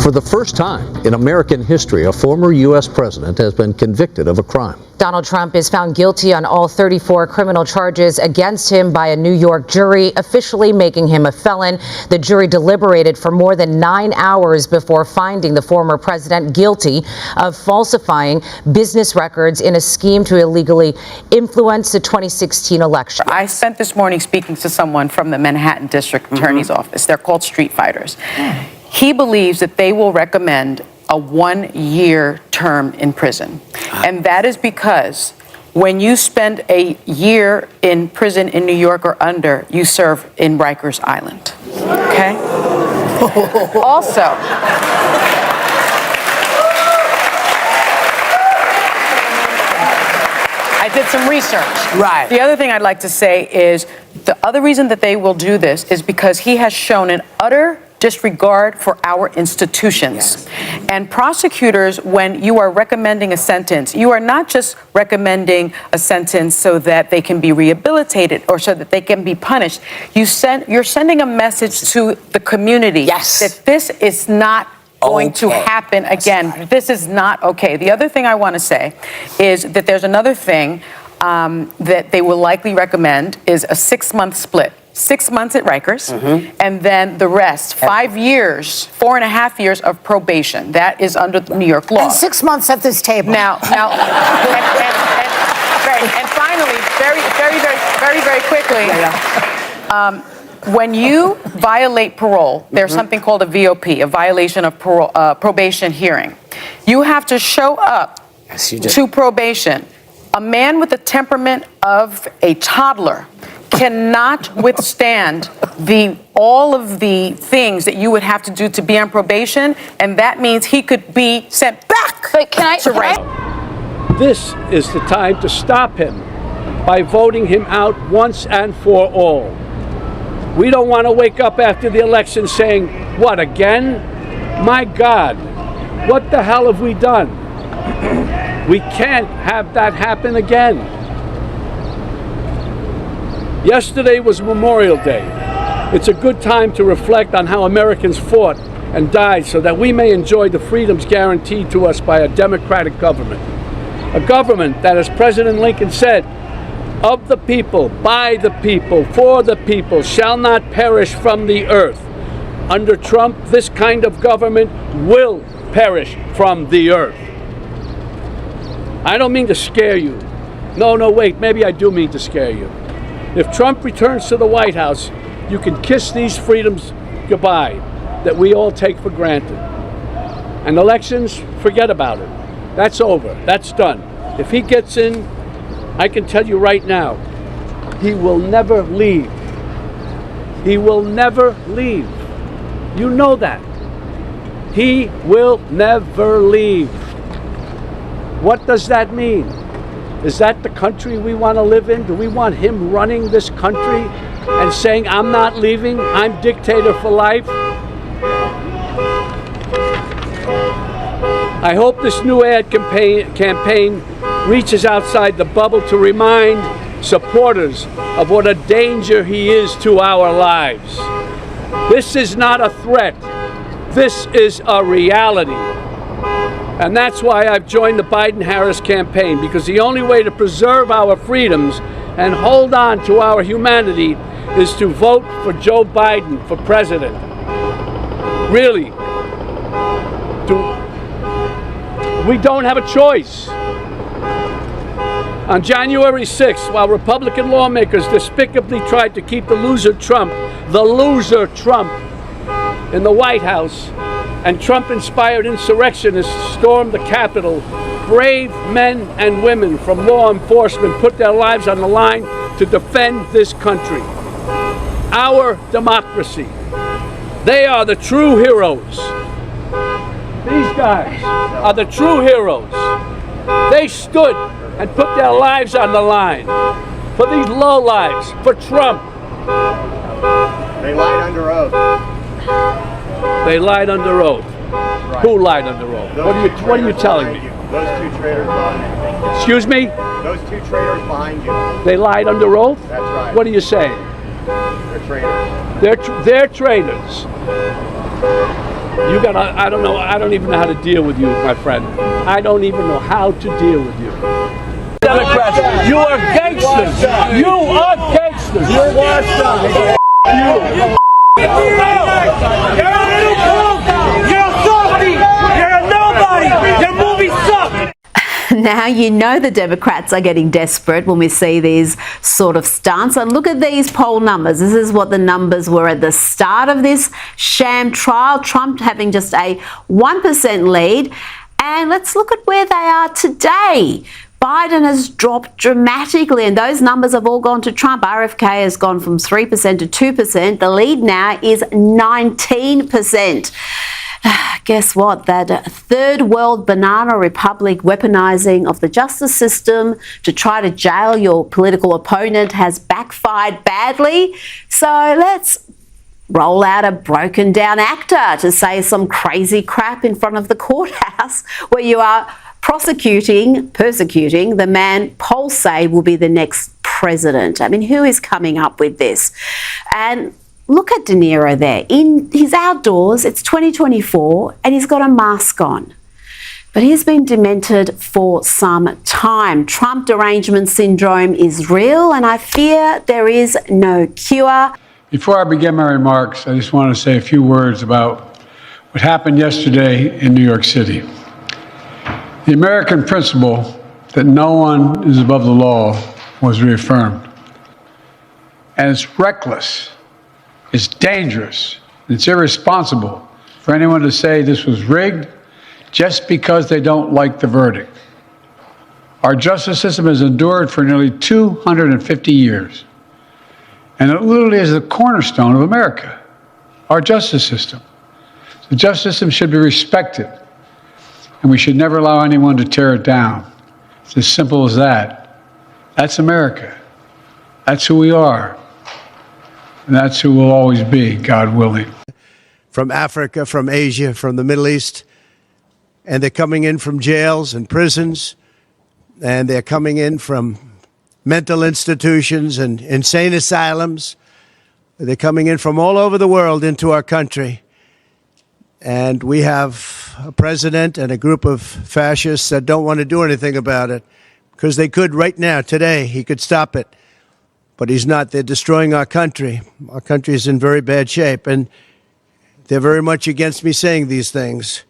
For the first time in American history, a former U.S. president has been convicted of a crime. Donald Trump is found guilty on all 34 criminal charges against him by a New York jury, officially making him a felon. The jury deliberated for more than 9 hours before finding the former president guilty of falsifying business records in a scheme to illegally influence the 2016 election. I spent this morning speaking to someone from the Manhattan District Attorney's Office. They're called street fighters. He believes that they will recommend a 1-year term in prison. And that is because when you spend a year in prison in New York or under, you serve in Rikers Island. Okay? Also, I did some research. Right. The other thing I'd like to say is the other reason that they will do this is because he has shown an utter disregard for our institutions. Yes. And prosecutors, when you are recommending a sentence, you are not just recommending a sentence so that they can be rehabilitated or so that they can be punished. You're sending a message to the community that this is not going to happen again. Right. This is not okay. The other thing I want to say is that there's another thing that they will likely recommend is a 6-month split. 6 months at Rikers, and then the rest, 5 years, 4.5 years of probation. That is under the New York law. And 6 months at this table. Now, and finally, very quickly, when you violate parole, there's something called a VOP, a violation of parole, probation hearing. You have to show up to probation. A man with the temperament of a toddler cannot withstand all of the things that you would have to do to be on probation, and that means he could be sent back to Rikers. This is the time to stop him by voting him out once and for all. We don't want to wake up after the election saying, what, again? My God, what the hell have we done? We can't have that happen again. Yesterday was Memorial Day. It's a good time to reflect on how Americans fought and died so that we may enjoy the freedoms guaranteed to us by a democratic government. A government that, as President Lincoln said, of the people, by the people, for the people, shall not perish from the earth. Under Trump, this kind of government will perish from the earth. I don't mean to scare you. No, wait, maybe I do mean to scare you. If Trump returns to the White House, you can kiss these freedoms goodbye that we all take for granted. And elections, forget about it. That's over. That's done. If he gets in, I can tell you right now, he will never leave. He will never leave. You know that. He will never leave. What does that mean? Is that the country we want to live in? Do we want him running this country and saying, I'm not leaving, I'm dictator for life? I hope this new ad campaign reaches outside the bubble to remind supporters of what a danger he is to our lives. This is not a threat. This is a reality. And that's why I've joined the Biden-Harris campaign, because the only way to preserve our freedoms and hold on to our humanity is to vote for Joe Biden for president. Really. We don't have a choice. On January 6th, while Republican lawmakers despicably tried to keep the loser Trump, in the White House, and Trump-inspired insurrectionists stormed the Capitol, brave men and women from law enforcement put their lives on the line to defend this country. Our democracy. They are the true heroes. These guys are the true heroes. They stood and put their lives on the line for these lowlives, for Trump. They lied under oath. They lied under oath. Right. Who lied under oath? What are you telling me? Those two traitors behind you. Excuse me? Those two traitors behind you. They lied under oath? That's right. What are you saying? They're traitors. They're traitors. I don't even know how to deal with you, my friend. I don't even know how to deal with you. Democrats, you are gangsters. You are gangsters. You're washed up. You're a little punk. You're a softy. You're a nobody. Your movie sucks. Now you know the Democrats are getting desperate when we see these sort of stunts. And look at these poll numbers. This is what the numbers were at the start of this sham trial. Trump having just a 1% lead. And let's look at where they are today. Biden has dropped dramatically, and those numbers have all gone to Trump. RFK has gone from 3% to 2%. The lead now is 19%. Guess what? That third world banana republic weaponizing of the justice system to try to jail your political opponent has backfired badly. So let's roll out a broken down actor to say some crazy crap in front of the courthouse where you are persecuting the man polls say will be the next president. I mean, who is coming up with this? And look at De Niro there. He's outdoors, it's 2024, and he's got a mask on. But he's been demented for some time. Trump derangement syndrome is real, and I fear there is no cure. Before I begin my remarks, I just want to say a few words about what happened yesterday in New York City. The American principle that no one is above the law was reaffirmed. And it's reckless, it's dangerous, it's irresponsible for anyone to say this was rigged just because they don't like the verdict. Our justice system has endured for nearly 250 years. And it literally is the cornerstone of America, our justice system. The justice system should be respected, and we should never allow anyone to tear it down. It's as simple as that. That's America. That's who we are. And that's who we'll always be, God willing. From Africa, from Asia, from the Middle East, and they're coming in from jails and prisons, and they're coming in from mental institutions and insane asylums. They're coming in from all over the world into our country. And we have a president and a group of fascists that don't want to do anything about it, because they could right now, today, he could stop it. But he's not. They're destroying our country. Our country is in very bad shape, and they're very much against me saying these things.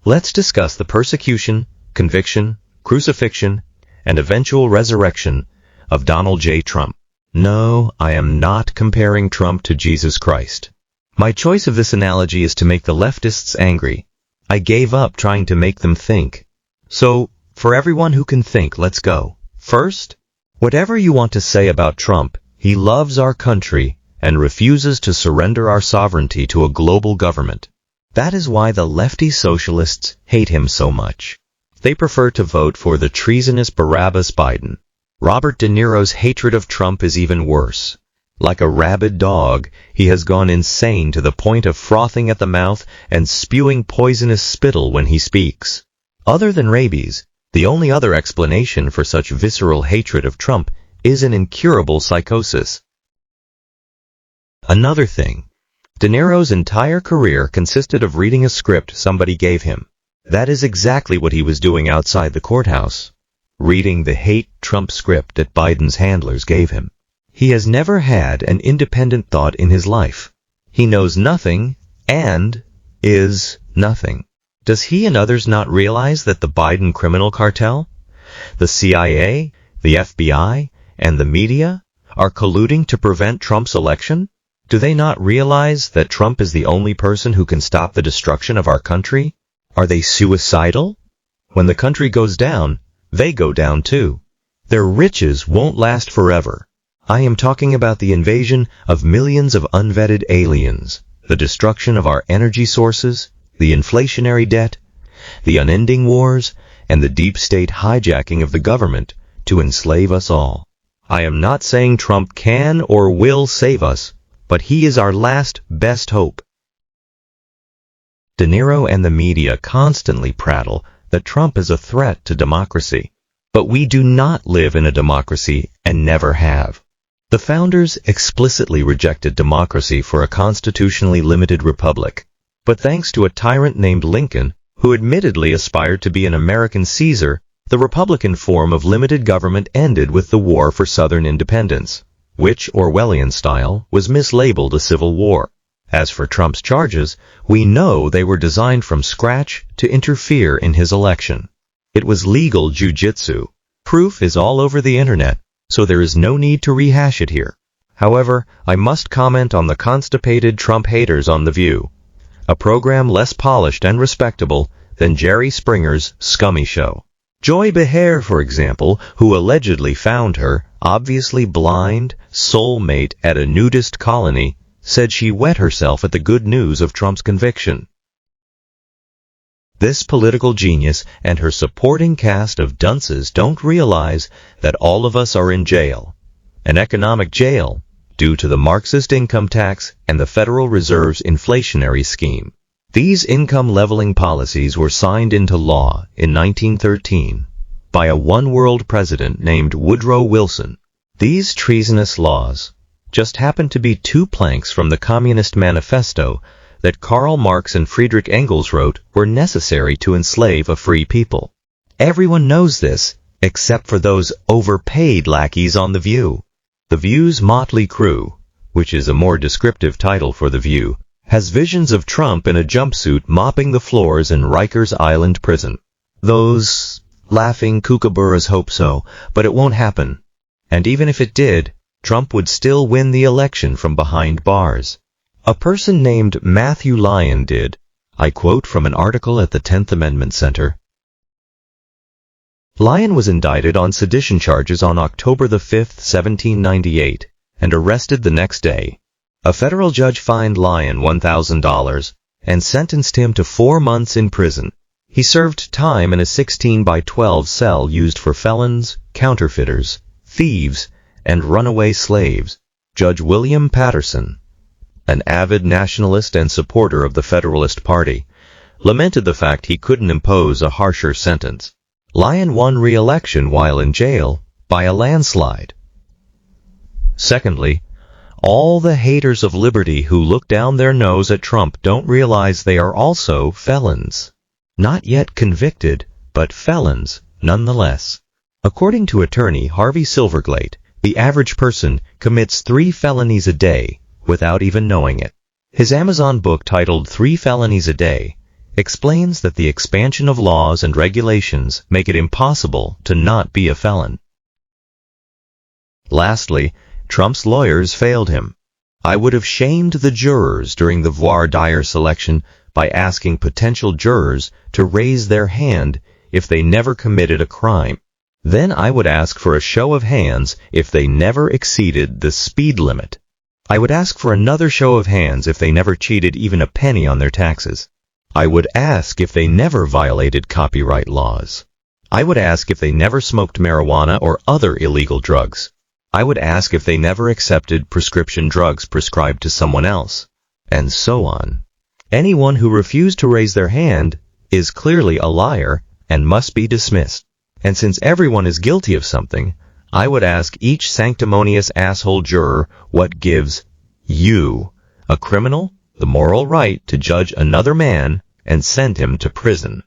Let's discuss the persecution, conviction, crucifixion, and eventual resurrection of Donald J. Trump. No, I am not comparing Trump to Jesus Christ. My choice of this analogy is to make the leftists angry. I gave up trying to make them think. So, for everyone who can think, let's go. First, whatever you want to say about Trump, he loves our country and refuses to surrender our sovereignty to a global government. That is why the lefty socialists hate him so much. They prefer to vote for the treasonous Barabbas Biden. Robert De Niro's hatred of Trump is even worse. Like a rabid dog, he has gone insane to the point of frothing at the mouth and spewing poisonous spittle when he speaks. Other than rabies, the only other explanation for such visceral hatred of Trump is an incurable psychosis. Another thing, De Niro's entire career consisted of reading a script somebody gave him. That is exactly what he was doing outside the courthouse, reading the hate Trump script that Biden's handlers gave him. He has never had an independent thought in his life. He knows nothing and is nothing. Does he and others not realize that the Biden criminal cartel, the CIA, the FBI, and the media are colluding to prevent Trump's election? Do they not realize that Trump is the only person who can stop the destruction of our country? Are they suicidal? When the country goes down, they go down too. Their riches won't last forever. I am talking about the invasion of millions of unvetted aliens, the destruction of our energy sources, the inflationary debt, the unending wars, and the deep state hijacking of the government to enslave us all. I am not saying Trump can or will save us, but he is our last best hope. De Niro and the media constantly prattle that Trump is a threat to democracy. But we do not live in a democracy and never have. The founders explicitly rejected democracy for a constitutionally limited republic. But thanks to a tyrant named Lincoln, who admittedly aspired to be an American Caesar, the Republican form of limited government ended with the War for Southern Independence, which, Orwellian style, was mislabeled a civil war. As for Trump's charges, we know they were designed from scratch to interfere in his election. It was legal jujitsu. Proof is all over the internet, so there is no need to rehash it here. However, I must comment on the constipated Trump haters on The View, a program less polished and respectable than Jerry Springer's scummy show. Joy Behar, for example, who allegedly found her, obviously blind, soulmate at a nudist colony, said she wet herself at the good news of Trump's conviction. This political genius and her supporting cast of dunces don't realize that all of us are in jail, an economic jail, due to the Marxist income tax and the Federal Reserve's inflationary scheme. These income-leveling policies were signed into law in 1913 by a one-world president named Woodrow Wilson. These treasonous laws just happened to be two planks from the Communist Manifesto that Karl Marx and Friedrich Engels wrote were necessary to enslave a free people. Everyone knows this, except for those overpaid lackeys on The View. The View's motley crew, which is a more descriptive title for The View, has visions of Trump in a jumpsuit mopping the floors in Rikers Island prison. Those laughing kookaburras hope so, but it won't happen. And even if it did, Trump would still win the election from behind bars. A person named Matthew Lyon did. I quote from an article at the 10th Amendment Center. Lyon was indicted on sedition charges on October the 5th, 1798, and arrested the next day. A federal judge fined Lyon $1,000 and sentenced him to 4 months in prison. He served time in a 16-by-12 cell used for felons, counterfeiters, thieves, and runaway slaves. Judge William Patterson, an avid nationalist and supporter of the Federalist Party, lamented the fact he couldn't impose a harsher sentence. Lyon won re-election while in jail by a landslide. Secondly, all the haters of liberty who look down their nose at Trump don't realize they are also felons. Not yet convicted, but felons nonetheless. According to attorney Harvey Silverglate, the average person commits 3 felonies a day without even knowing it. His Amazon book titled 3 Felonies a Day explains that the expansion of laws and regulations make it impossible to not be a felon. Lastly, Trump's lawyers failed him. I would have shamed the jurors during the voir dire selection by asking potential jurors to raise their hand if they never committed a crime. Then I would ask for a show of hands if they never exceeded the speed limit. I would ask for another show of hands if they never cheated even a penny on their taxes. I would ask if they never violated copyright laws. I would ask if they never smoked marijuana or other illegal drugs. I would ask if they never accepted prescription drugs prescribed to someone else, and so on. Anyone who refused to raise their hand is clearly a liar and must be dismissed. And since everyone is guilty of something, I would ask each sanctimonious asshole juror what gives you, a criminal, the moral right to judge another man and send him to prison.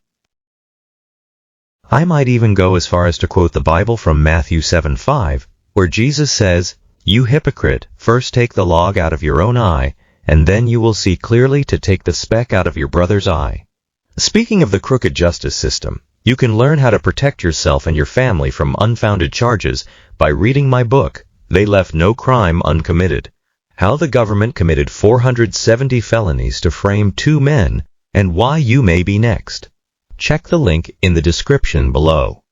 I might even go as far as to quote the Bible from Matthew 7:5, where Jesus says, "You hypocrite, first take the log out of your own eye, and then you will see clearly to take the speck out of your brother's eye." Speaking of the crooked justice system, you can learn how to protect yourself and your family from unfounded charges by reading my book, They Left No Crime Uncommitted: How the Government Committed 470 Felonies to Frame 2 Men and Why You May Be Next. Check the link in the description below.